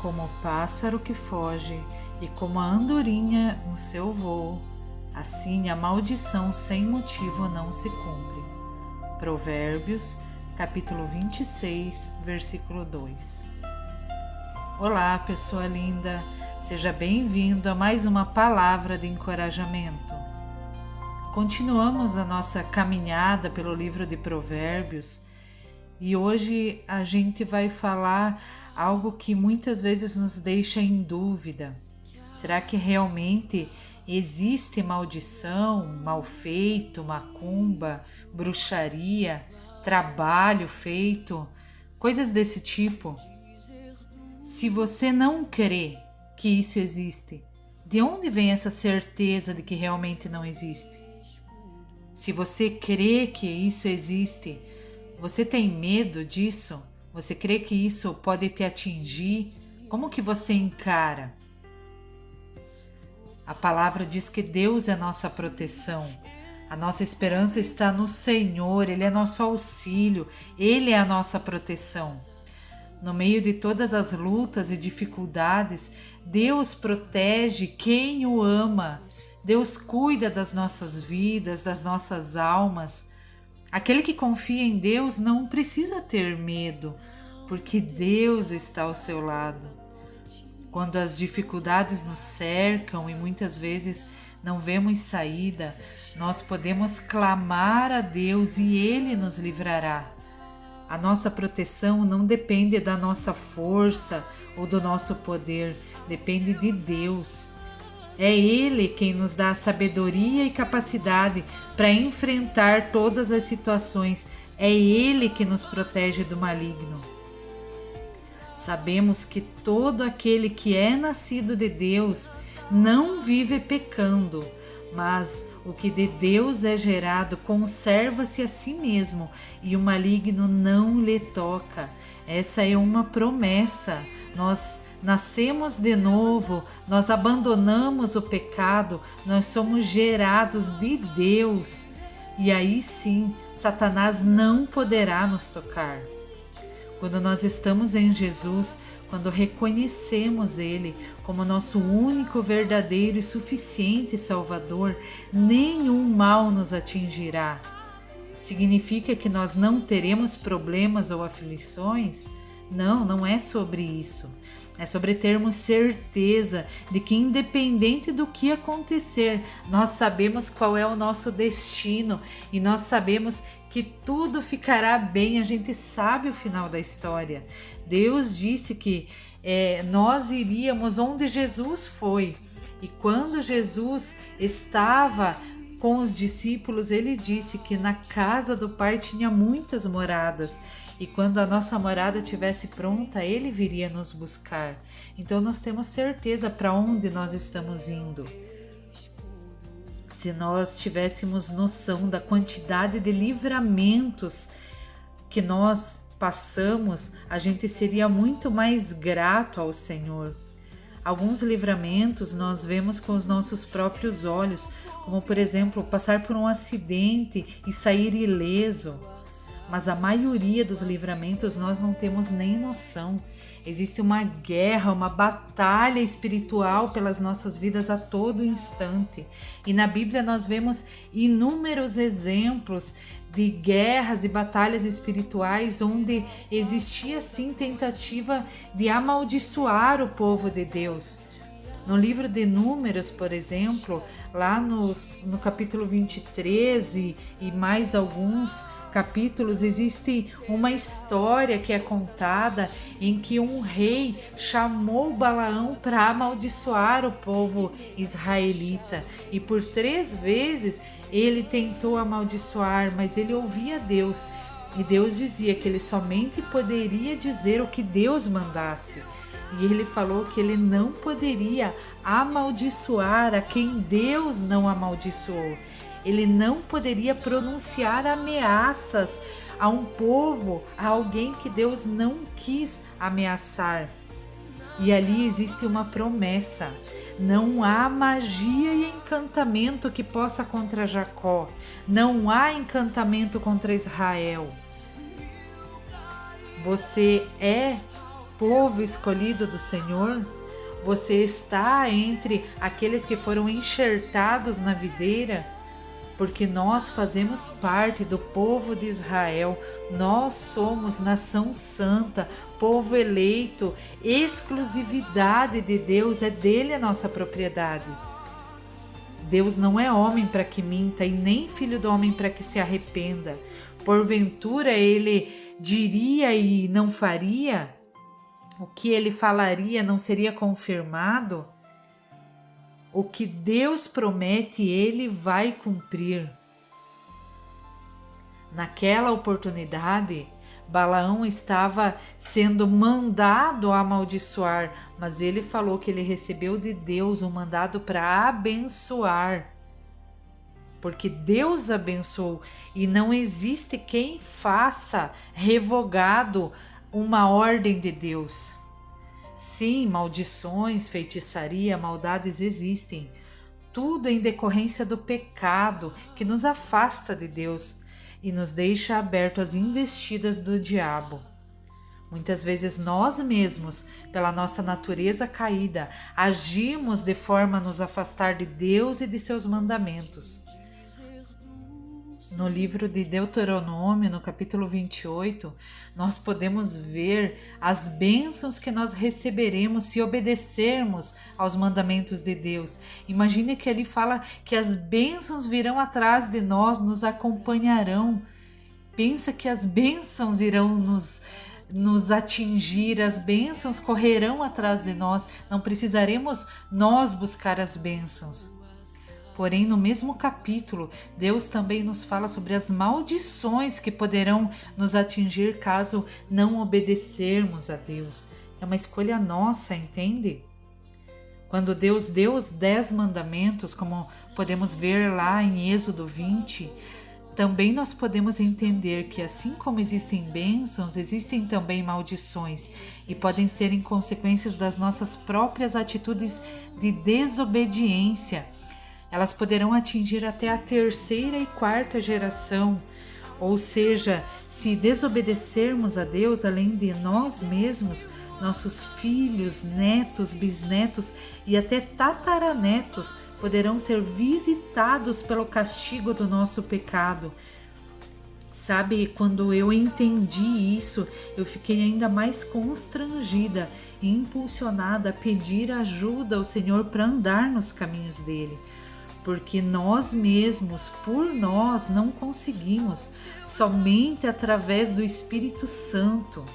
como o pássaro que foge e como a andorinha no seu voo, assim a maldição sem motivo não se cumpre. Provérbios, capítulo 26, versículo 2. Olá, pessoa linda! Seja bem-vindo a mais uma palavra de encorajamento. Continuamos a nossa caminhada pelo livro de Provérbios e hoje a gente vai falar algo que muitas vezes nos deixa em dúvida. Será que realmente existe maldição, malfeito, macumba, bruxaria, trabalho feito, coisas desse tipo? Se você não crê que isso existe, de onde vem essa certeza de que realmente não existe? Se você crê que isso existe, você tem medo disso? Você crê que isso pode te atingir? Como que você encara? A palavra diz que Deus é nossa proteção. A nossa esperança está no Senhor, Ele é nosso auxílio, Ele é a nossa proteção. No meio de todas as lutas e dificuldades, Deus protege quem o ama. Deus cuida das nossas vidas, das nossas almas. Aquele que confia em Deus não precisa ter medo, porque Deus está ao seu lado. Quando as dificuldades nos cercam e muitas vezes não vemos saída, nós podemos clamar a Deus e Ele nos livrará. A nossa proteção não depende da nossa força ou do nosso poder, depende de Deus. É Ele quem nos dá a sabedoria e capacidade para enfrentar todas as situações. É Ele que nos protege do maligno. Sabemos que todo aquele que é nascido de Deus não vive pecando, mas o que de Deus é gerado conserva-se a si mesmo e o maligno não lhe toca. Essa é uma promessa. Nós nascemos de novo, nós abandonamos o pecado, nós somos gerados de Deus. E aí sim, Satanás não poderá nos tocar. Quando nós estamos em Jesus, quando reconhecemos Ele como nosso único, verdadeiro e suficiente Salvador, nenhum mal nos atingirá. Significa que nós não teremos problemas ou aflições? Não, não é sobre isso. É sobre termos certeza de que, independente do que acontecer, nós sabemos qual é o nosso destino e nós sabemos que tudo ficará bem. A gente sabe o final da história. Deus disse que nós iríamos onde Jesus foi. E quando Jesus estava com os discípulos, ele disse que na casa do Pai tinha muitas moradas. E quando a nossa morada estivesse pronta, Ele viria nos buscar. Então nós temos certeza para onde nós estamos indo. Se nós tivéssemos noção da quantidade de livramentos que nós passamos, a gente seria muito mais grato ao Senhor. Alguns livramentos nós vemos com os nossos próprios olhos, como por exemplo, passar por um acidente e sair ileso. Mas a maioria dos livramentos nós não temos nem noção. Existe uma guerra, uma batalha espiritual pelas nossas vidas a todo instante. E na Bíblia nós vemos inúmeros exemplos de guerras e batalhas espirituais onde existia sim tentativa de amaldiçoar o povo de Deus. No livro de Números, por exemplo, lá no capítulo 23 e mais alguns capítulos, existe uma história que é contada em que um rei chamou Balaão para amaldiçoar o povo israelita. E por 3 vezes ele tentou amaldiçoar, mas ele ouvia Deus. E Deus dizia que ele somente poderia dizer o que Deus mandasse. E ele falou que ele não poderia amaldiçoar a quem Deus não amaldiçoou. Ele não poderia pronunciar ameaças a um povo, a alguém que Deus não quis ameaçar. E ali existe uma promessa. Não há magia e encantamento que possa contra Jacó. Não há encantamento contra Israel. Você é povo escolhido do Senhor? Você está entre aqueles que foram enxertados na videira? Porque nós fazemos parte do povo de Israel, nós somos nação santa, povo eleito, exclusividade de Deus, é dele a nossa propriedade. Deus não é homem para que minta e nem filho do homem para que se arrependa. Porventura ele diria e não faria? O que ele falaria não seria confirmado? O que Deus promete, ele vai cumprir. Naquela oportunidade, Balaão estava sendo mandado a amaldiçoar, mas ele falou que ele recebeu de Deus um mandado para abençoar. Porque Deus abençoou e não existe quem faça revogado uma ordem de Deus. Sim, maldições, feitiçaria, maldades existem. Tudo em decorrência do pecado que nos afasta de Deus e nos deixa aberto às investidas do diabo. Muitas vezes nós mesmos, pela nossa natureza caída, agimos de forma a nos afastar de Deus e de seus mandamentos. No livro de Deuteronômio, no capítulo 28, nós podemos ver as bênçãos que nós receberemos se obedecermos aos mandamentos de Deus. Imagine que ali fala que as bênçãos virão atrás de nós, nos acompanharão. Pensa que as bênçãos irão nos atingir, as bênçãos correrão atrás de nós, não precisaremos nós buscar as bênçãos. Porém, no mesmo capítulo, Deus também nos fala sobre as maldições que poderão nos atingir caso não obedecermos a Deus. É uma escolha nossa, entende? Quando Deus deu os 10 mandamentos, como podemos ver lá em Êxodo 20, também nós podemos entender que assim como existem bênçãos, existem também maldições e podem ser em consequências das nossas próprias atitudes de desobediência. Elas poderão atingir até a 3ª e 4ª geração, ou seja, se desobedecermos a Deus, além de nós mesmos, nossos filhos, netos, bisnetos e até tataranetos poderão ser visitados pelo castigo do nosso pecado. Sabe, quando eu entendi isso, eu fiquei ainda mais constrangida e impulsionada a pedir ajuda ao Senhor para andar nos caminhos dele. Porque nós mesmos, por nós, não conseguimos, somente através do Espírito Santo.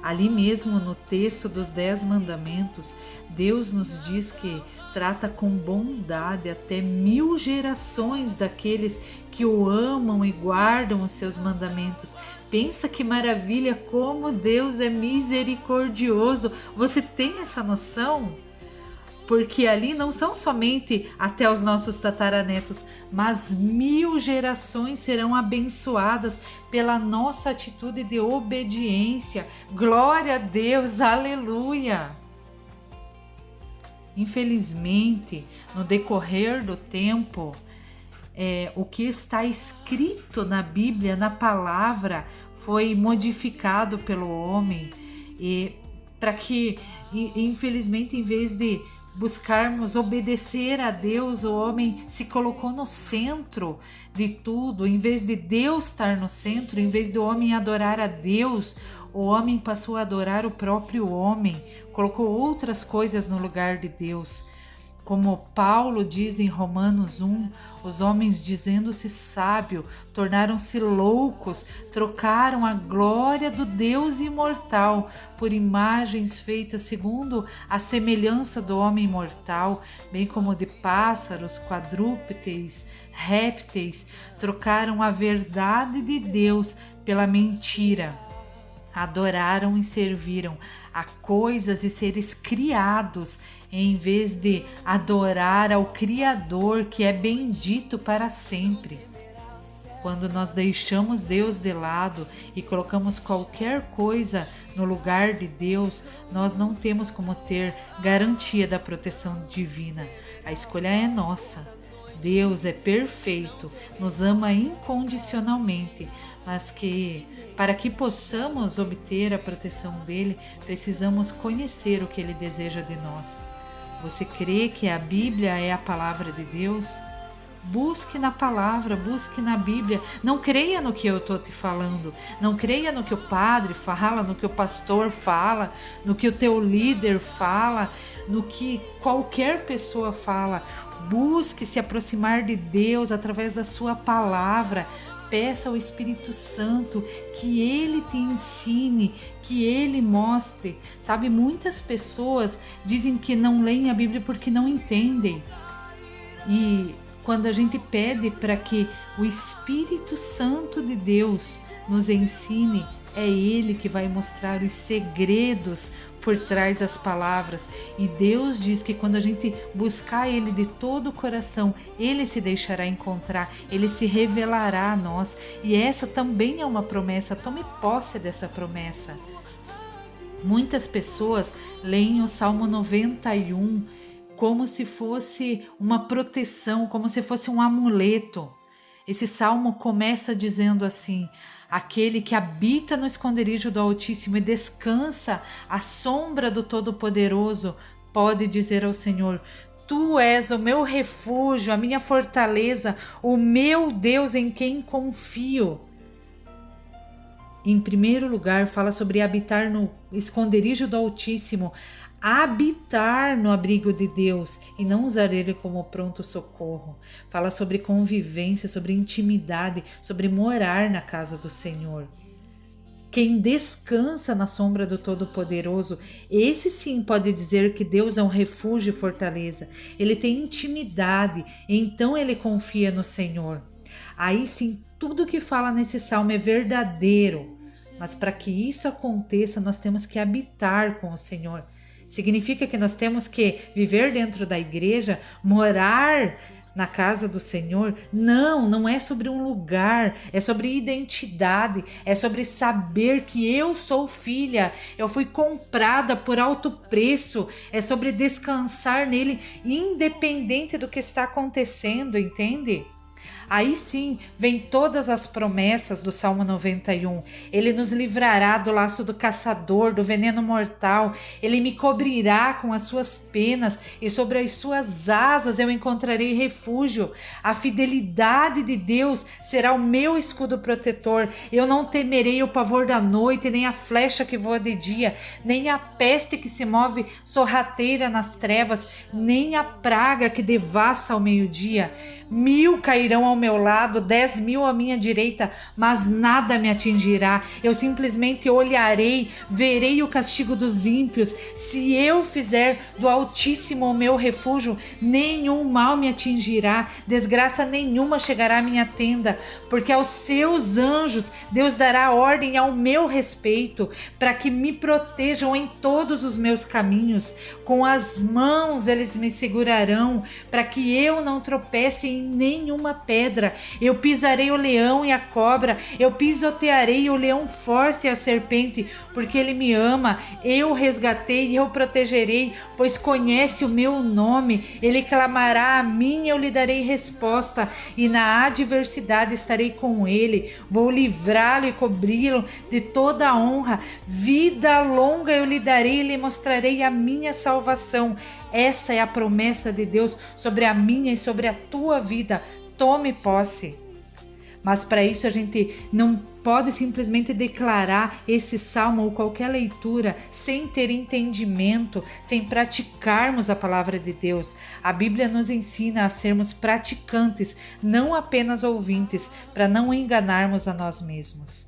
Ali mesmo no texto dos 10 mandamentos, Deus nos diz que trata com bondade até 1000 gerações daqueles que o amam e guardam os seus mandamentos. Pensa que maravilha, como Deus é misericordioso. Você tem essa noção? Porque ali não são somente até os nossos tataranetos, mas 1000 gerações serão abençoadas pela nossa atitude de obediência. Glória a Deus, aleluia! Infelizmente, no decorrer do tempo, o que está escrito na Bíblia, na palavra, foi modificado pelo homem, e para que, infelizmente, em vez de buscarmos obedecer a Deus, o homem se colocou no centro de tudo. Em vez de Deus estar no centro, em vez do homem adorar a Deus, o homem passou a adorar o próprio homem, colocou outras coisas no lugar de Deus. Como Paulo diz em Romanos 1, os homens, dizendo-se sábio, tornaram-se loucos, trocaram a glória do Deus imortal por imagens feitas segundo a semelhança do homem mortal, bem como de pássaros, quadrúpedes, répteis, trocaram a verdade de Deus pela mentira. Adoraram e serviram a coisas e seres criados, em vez de adorar ao Criador, que é bendito para sempre. Quando nós deixamos Deus de lado e colocamos qualquer coisa no lugar de Deus, nós não temos como ter garantia da proteção divina. A escolha é nossa. Deus é perfeito, nos ama incondicionalmente, mas que para que possamos obter a proteção dele, precisamos conhecer o que ele deseja de nós. Você crê que a Bíblia é a palavra de Deus? Busque na palavra, busque na Bíblia. Não creia no que eu estou te falando. Não creia no que o padre fala, no que o pastor fala, no que o teu líder fala, no que qualquer pessoa fala. Busque se aproximar de Deus através da sua palavra. Peça ao Espírito Santo que Ele te ensine, que Ele mostre. Sabe, muitas pessoas dizem que não leem a Bíblia porque não entendem. E quando a gente pede para que o Espírito Santo de Deus nos ensine, é Ele que vai mostrar os segredos por trás das palavras. E Deus diz que quando a gente buscar Ele de todo o coração, Ele se deixará encontrar, Ele se revelará a nós. E essa também é uma promessa, tome posse dessa promessa. Muitas pessoas leem o Salmo 91 como se fosse uma proteção, como se fosse um amuleto. Esse salmo começa dizendo assim: aquele que habita no esconderijo do Altíssimo e descansa à sombra do Todo-Poderoso, pode dizer ao Senhor: Tu és o meu refúgio, a minha fortaleza, o meu Deus em quem confio. Em primeiro lugar, fala sobre habitar no esconderijo do Altíssimo, habitar no abrigo de Deus e não usar ele como pronto socorro. Fala sobre convivência, sobre intimidade, sobre morar na casa do Senhor. Quem descansa na sombra do Todo-Poderoso, esse sim pode dizer que Deus é um refúgio e fortaleza. Ele tem intimidade, então ele confia no Senhor. Aí sim, tudo que fala nesse salmo é verdadeiro. Mas para que isso aconteça, nós temos que habitar com o Senhor. Significa que nós temos que viver dentro da igreja, morar na casa do Senhor? Não, não é sobre um lugar, é sobre identidade, é sobre saber que eu sou filha, eu fui comprada por alto preço, é sobre descansar nele, independente do que está acontecendo, entende? Aí sim, vem todas as promessas do Salmo 91. Ele nos livrará do laço do caçador, do veneno mortal. Ele me cobrirá com as suas penas e sobre as suas asas eu encontrarei refúgio. A fidelidade de Deus será o meu escudo protetor. Eu não temerei o pavor da noite, nem a flecha que voa de dia, nem a peste que se move sorrateira nas trevas, nem a praga que devassa ao meio-dia. 1000 cairão ao meu lado, 10.000 à minha direita, mas nada me atingirá. Eu simplesmente olharei, verei o castigo dos ímpios. Se eu fizer do Altíssimo o meu refúgio, nenhum mal me atingirá, desgraça nenhuma chegará à minha tenda, porque aos seus anjos Deus dará ordem ao meu respeito, para que me protejam em todos os meus caminhos. Com as mãos eles me segurarão, para que eu não tropece em nenhuma pedra. Eu pisarei o leão e a cobra, eu pisotearei o leão forte e a serpente, porque ele me ama. Eu o resgatei e eu o protegerei, pois conhece o meu nome. Ele clamará a mim e eu lhe darei resposta, e na adversidade estarei com ele. Vou livrá-lo e cobri-lo de toda a honra. Vida longa eu lhe darei e lhe mostrarei a minha salvação. Essa é a promessa de Deus sobre a minha e sobre a tua vida. Tome posse. Mas para isso a gente não pode simplesmente declarar esse salmo ou qualquer leitura sem ter entendimento, sem praticarmos a palavra de Deus. A Bíblia nos ensina a sermos praticantes, não apenas ouvintes, para não enganarmos a nós mesmos.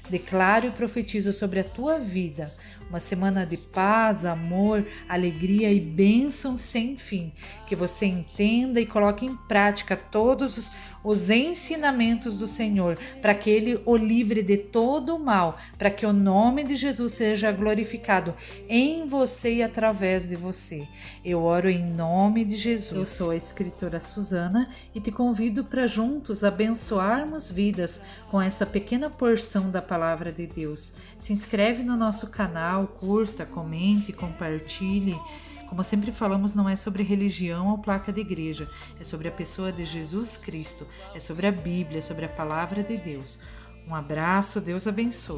Declaro e profetizo sobre a tua vida uma semana de paz, amor, alegria e bênção sem fim. Que você entenda e coloque em prática todos os ensinamentos do Senhor, para que Ele o livre de todo o mal, para que o nome de Jesus seja glorificado em você e através de você. Eu oro em nome de Jesus. Eu sou a escritora Suzana e te convido para juntos abençoarmos vidas com essa pequena porção da palavra de Deus. Se inscreve no nosso canal, curta, comente, compartilhe. Como sempre falamos, não é sobre religião ou placa de igreja, é sobre a pessoa de Jesus Cristo, é sobre a Bíblia, é sobre a palavra de Deus. Um abraço, Deus abençoe.